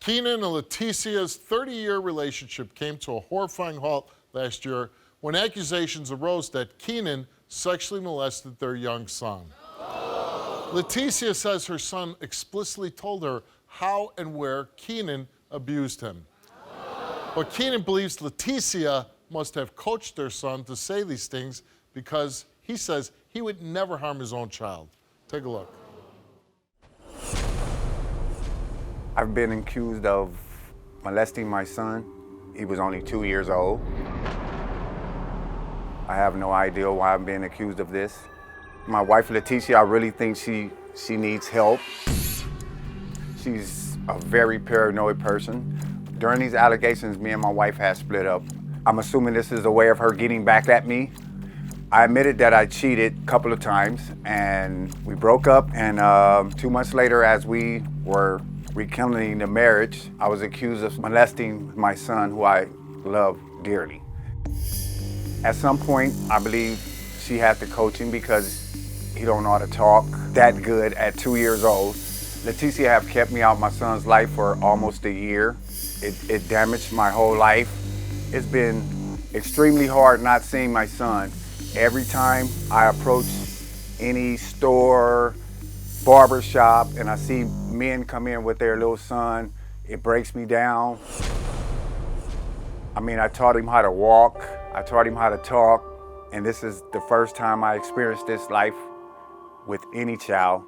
Keenan and Laticia's 30-year relationship came to a horrifying halt last year when accusations arose that Keenan sexually molested their young son. Leticia says her son explicitly told her how and where Keenan abused him. But Keenan believes Leticia must have coached their son to say these things because he says he would never harm his own child. Take a look. I've been accused of molesting my son. He was only 2 years old. I have no idea why I'm being accused of this. My wife, Leticia, I really think she needs help. She's a very paranoid person. During these allegations, me and my wife had split up. I'm assuming this is a way of her getting back at me. I admitted that I cheated a couple of times and we broke up, and 2 months later, as we were rekindling the marriage, I was accused of molesting my son, who I love dearly. At some point, I believe she had to coach him because he don't know how to talk that good at 2 years old. Leticia have kept me out of my son's life for almost a year. It damaged my whole life. It's been extremely hard not seeing my son. Every time I approach any store, barber shop, and I see men come in with their little son, it breaks me down. I mean, I taught him how to walk, I taught him how to talk, and this is the first time I experienced this life with any child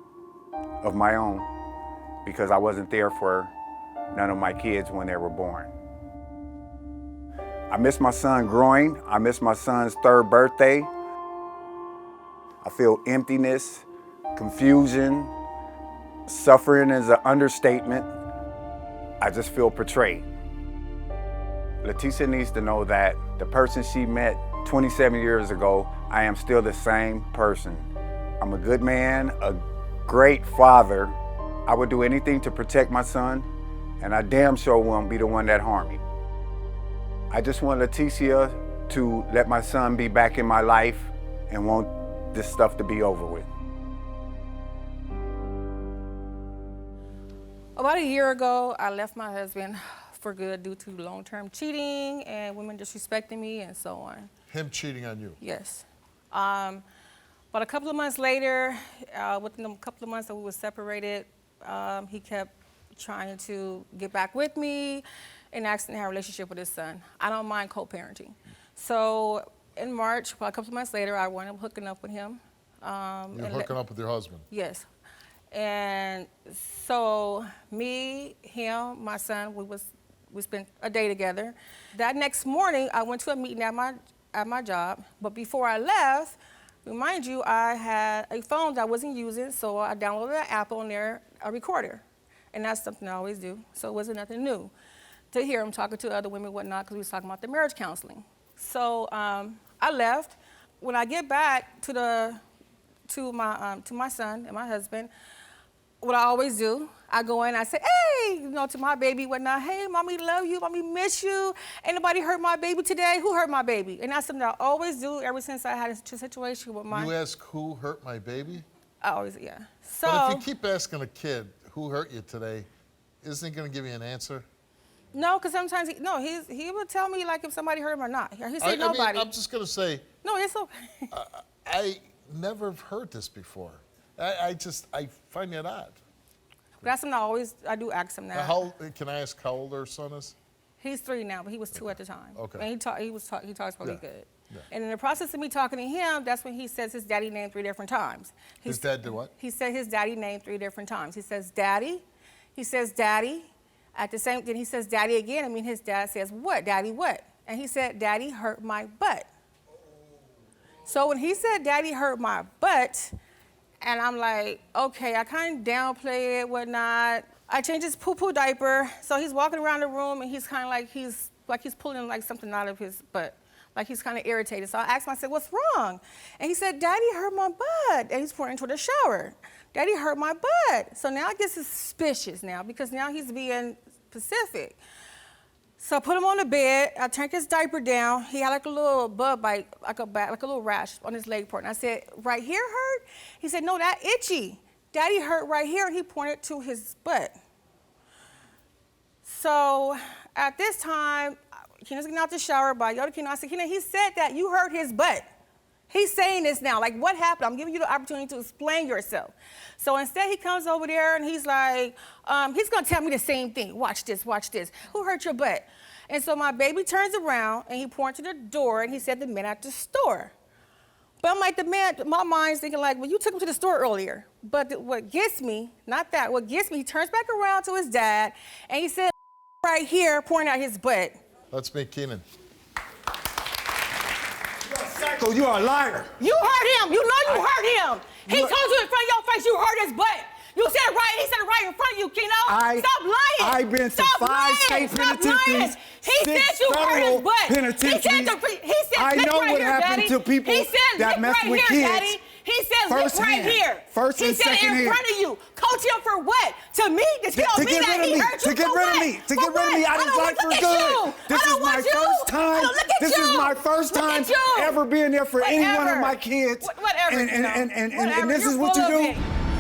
of my own, because I wasn't there for none of my kids when they were born. I miss my son growing. I miss my son's 3rd birthday. I feel emptiness, confusion. Suffering is an understatement. I just feel betrayed. Leticia needs to know that the person she met 27 years ago, I am still the same person. I'm a good man, a great father. I would do anything to protect my son, and I damn sure won't be the one that harmed him. I just want Leticia to let my son be back in my life and want this stuff to be over with. About a year ago, I left my husband for good due to long-term cheating and women disrespecting me and so on. Him cheating on you? Yes. But a couple of months later, within a couple of months that we were separated, he kept trying to get back with me and asking to have a relationship with his son. I don't mind co-parenting. So in March, about a couple of months later, I wound up hooking up with him. You're hooking up with your husband? Yes. And so me, him, my son, we spent a day together. That next morning, I went to a meeting at my job. But before I left, remind you, I had a phone that I wasn't using, so I downloaded an app on there, a recorder. And that's something I always do, so it wasn't nothing new to hear him talking to other women and whatnot, because we was talking about the marriage counseling. So I left. When I get back to my son and my husband, what I always do, I go in, I say, hey, to my baby, whatnot, hey, mommy love you, mommy miss you. Ain't nobody hurt my baby today? Who hurt my baby? And that's something I always do ever since I had a situation with my... You ask who hurt my baby? I always, yeah. So, but if you keep asking a kid who hurt you today, isn't he going to give you an answer? No, because sometimes he would tell me like if somebody hurt him or not. He said nobody. I mean, I'm just going to say. No, it's okay. I never have heard this before. I find that odd. That's something I do ask him now. Can I ask how old our son is? He's 3 now, but he was 2 at the time. Okay. And he talks really good. Yeah. And in the process of me talking to him, that's when he says his daddy name 3 different times. His dad did what? He said his daddy name 3 different times. He says daddy. He says daddy. Then he says daddy again. I mean, his dad says, what, daddy, what? And he said, daddy hurt my butt. So when he said daddy hurt my butt, and I'm like, okay, I kind of downplay it, whatnot. I changed his poo-poo diaper. So he's walking around the room and he's kind of like, he's pulling like something out of his butt. Like he's kind of irritated. So I asked him, I said, what's wrong? And he said, daddy hurt my butt. And he's pouring into the shower. Daddy hurt my butt. So now I get suspicious now because now he's being specific. So I put him on the bed. I turned his diaper down. He had like a little bug bite, like a little rash on his leg part. And I said, right here hurt? He said, no, that itchy. Daddy hurt right here. And he pointed to his butt. So at this time, Keenan's getting out the shower, but I yelled at Keenan. I said, Keenan, he said that you hurt his butt. He's saying this now. Like, what happened? I'm giving you the opportunity to explain yourself. So instead, he comes over there and he's like, he's gonna tell me the same thing. Watch this, watch this. Who hurt your butt? And so my baby turns around and he points to the door and he said, the man at the store. But I'm like, the man, my mind's thinking like, well, you took him to the store earlier. But what gets me, not that, what gets me, he turns back around to his dad and he said, right here, pointing at his butt. Let's meet Keenan. Psycho, you are a liar. You hurt him. You know you hurt him. He told you in front of your face you hurt his butt. You said it right. He said it right in front of you, Keno. Stop lying. I've been to 5 state penitentiaries. He said you hurt his butt. Penitentiaries. He said I know right what here, happened Daddy. to people he said, that mess right with here, kids. Daddy. He said lip right here. First and second hand. He said it in front of you. Coach him for what? To me? To tell me that he hurt you? To get rid of me. To get rid of me out of his life for good. This is my first time. This is my first time ever being there for any one of my kids. Whatever. And this is what you do.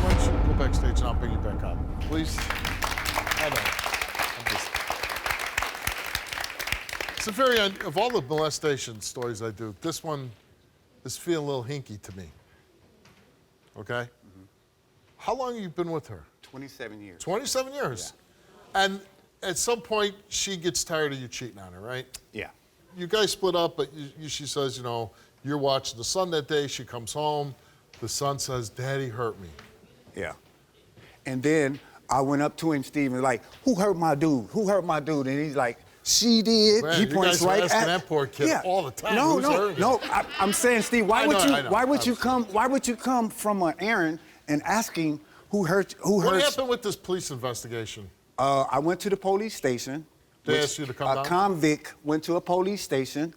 Why don't you go backstage and I'll bring you back up, please? I know. It's a very, of all the molestation stories I do, this one is feeling a little hinky to me. Okay? Mm-hmm. How long have you been with her? 27 years. 27 years? Yeah. And at some point, she gets tired of you cheating on her, right? Yeah. You guys split up, but she says, you know, you're watching the son that day. She comes home. The son says, Daddy hurt me. Yeah. And then I went up to him, Steve, and like, who hurt my dude? Who hurt my dude? And he's like, she did. Man, he points right at that poor kid all the time. No. I'm saying, Steve, why would you come from an errand and asking who hurt? What happened with this police investigation? I went to the police station. They asked you to come down? A convict went to a police station,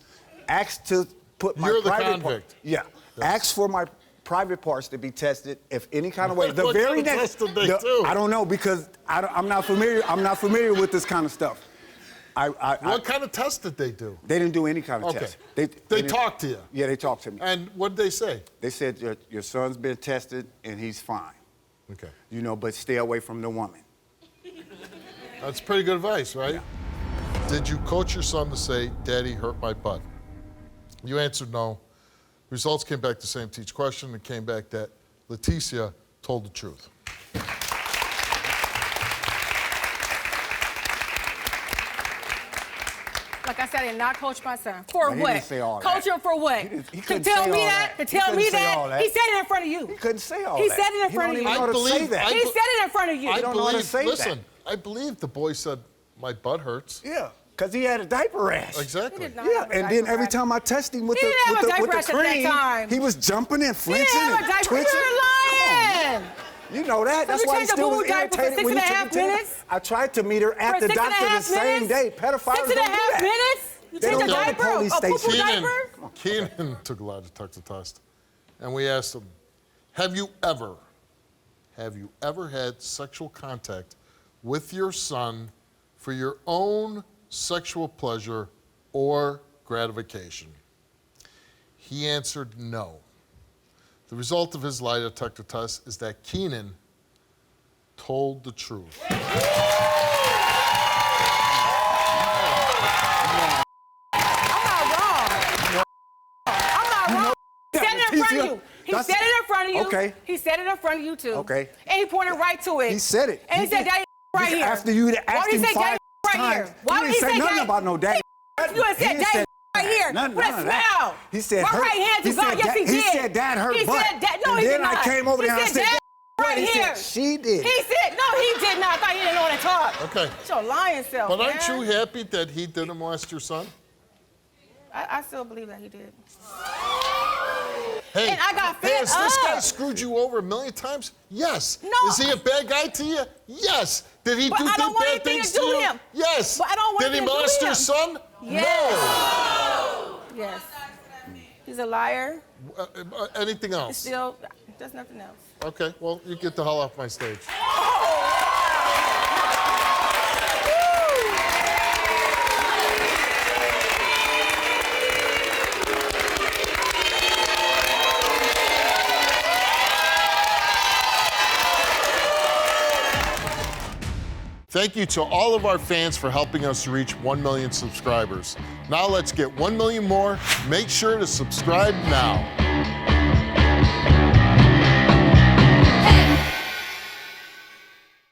asked to put my You're the private convict. Yeah. Yes. Asked for my private parts to be tested if any kind of way. The what very kind of next. test did they do? I don't know because I'm not familiar. I'm not familiar with this kind of stuff. What kind of test did they do? They didn't do any kind of test. They talked to you? Yeah, they talked to me. And what did they say? They said your son's been tested and he's fine. Okay. You know, but stay away from the woman. That's pretty good advice, right? Yeah. Did you coach your son to say, Daddy hurt my butt? You answered no. Results came back the same to each question. It came back that Leticia told the truth. Like I said, I did not coach my son. For He what? didn't say all Coach that. him for what? He To couldn't tell say me all that? that. To tell He me couldn't say all that? that. He said it in front of you. He couldn't say all He that. said it in He front of don't you. even know how to say that. He said it in front of you. I don't know how to say that. I believe the boy said, my butt hurts. Yeah, because he had a diaper rash. Exactly. He did not Yeah, have a and diaper then every rash. time I test him with He didn't have a diaper the rash at that cream, time. he was jumping and He flinching didn't have and a diaper. twitching. You're lying. You know that. That's you why changed he's the still boo-boo diaper for irritated when you 6.5 took the minutes? I tried to meet her at the doctor the same day. Pedophiles don't do that. 6.5 minutes? You They changed a don't go to diaper? police A poo-poo station. diaper? Keenan took a lie detector test. And we asked him, have you ever had sexual contact with your son for your own sexual pleasure or gratification? He answered no. The result of his lie detector test is that Keenan told the truth. I'm not wrong. He said it in front of you. He said it in front of you. Okay. He said it in front of you, too. Okay. And he pointed right to it. He said it. And he said, Daddy, right here. After you Why asked would he him say 5 Daddy right times, here? Why would he he didn't say say nothing Daddy? about no daddy. You would have said Daddy right here. None With a of that. smile. He said My hurt. right hand He is gone. said Yes, he Dad- did. he said Dad hurt He butt. said Dad. No, And he then did I not. came over He there and I said said, Dad right he here. said she did. He said, no, he did not. I thought he didn't know how to talk. Okay. It's your lying self, But man. aren't you happy that he didn't molest your son? I still believe that he did. Hey, And I got fed has this guy up. screwed you over a million times? Yes. No. Is he a bad guy to you? Yes. Did he But do I don't want bad anything things to do you? with him. Yes. But I don't want Did he anything to do molest with your him. son? Yes. Yes. He's a liar. No. Anything else? Still, there's nothing else. Okay, well, you get the hell off my stage. Thank you to all of our fans for helping us reach 1 million subscribers. Now let's get 1 million more. Make sure to subscribe now.